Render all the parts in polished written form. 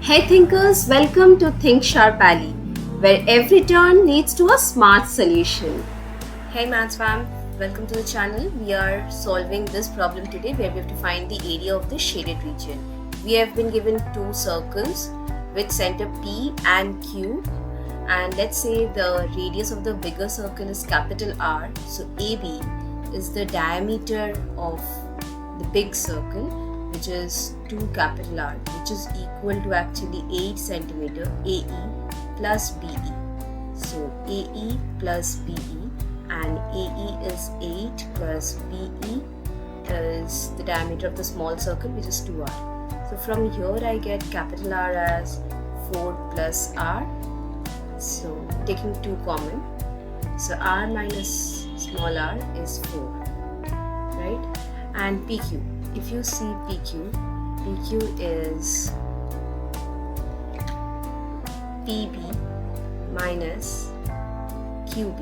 Hey thinkers, welcome to Think Sharp Alley, where every turn leads to a smart solution. Hey Maths fam, welcome to the channel. We are solving this problem today where we have to find the area of the shaded region. We have been given two circles with center P and Q, and let's say the radius of the bigger circle is capital R. So AB is the diameter of the big circle, which is 2 capital R, which is equal to actually 8 centimeter AE plus BE. So AE plus BE, and AE is 8 plus BE is the diameter of the small circle, which is 2R. So from here I get capital R as 4 plus R. So taking 2 common, so R minus small r is 4, right? And PQ, if you see PQ is PB minus QB.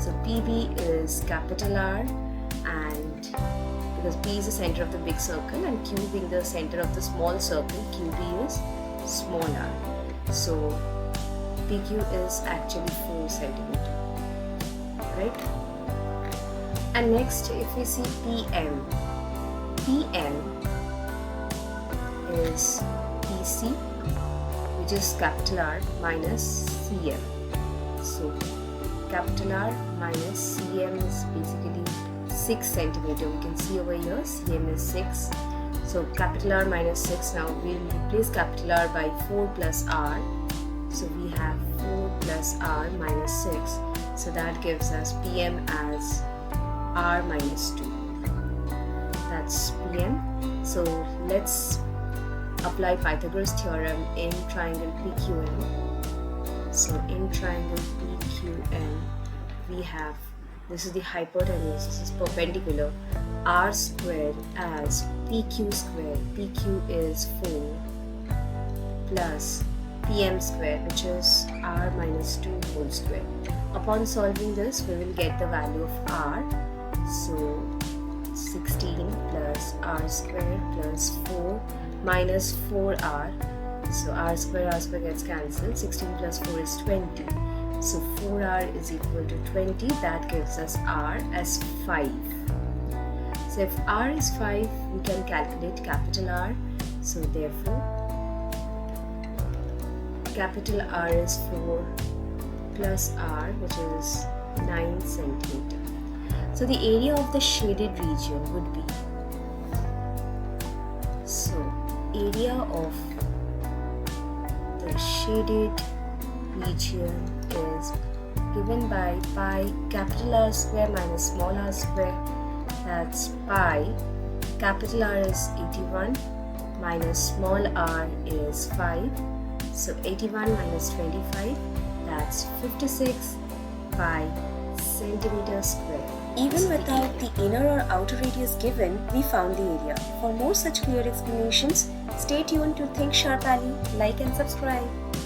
So PB is capital R, and because P is the center of the big circle and Q being the center of the small circle, QB is small r. So PQ is actually 4 centimeter, right? And next, if we see PM is PC, which is capital R minus CM. So capital R minus CM is basically 6 centimeter. We can see over here CM is 6. So capital R minus 6. Now we will replace capital R by 4 plus R. So we have 4 plus R minus 6. So that gives us PM as R minus 2. That's PM. So let's apply Pythagoras theorem in triangle PQM. So in triangle PQM, we have, this is the hypotenuse, this is perpendicular, R squared as PQ squared. PQ is 4 plus PM square, which is R minus 2 whole square. Upon solving this, we will get the value of R. So 16 plus R square plus 4 minus 4R. So R square gets cancelled. 16 plus 4 is 20. So 4R is equal to 20. That gives us R as 5. So if R is 5, we can calculate capital R. So therefore, capital R is 4 plus R, which is 9 centimeter. So the area of the shaded region would be, so area of the shaded region is given by pi capital R square minus small r square. That's pi. Capital R is 81 minus small r is 5. So 81 minus 25, that's 56 pi centimeter square. Even without the inner or outer radius given, we found the area. For more such clear explanations, stay tuned to Think Sharp Alley, like and subscribe.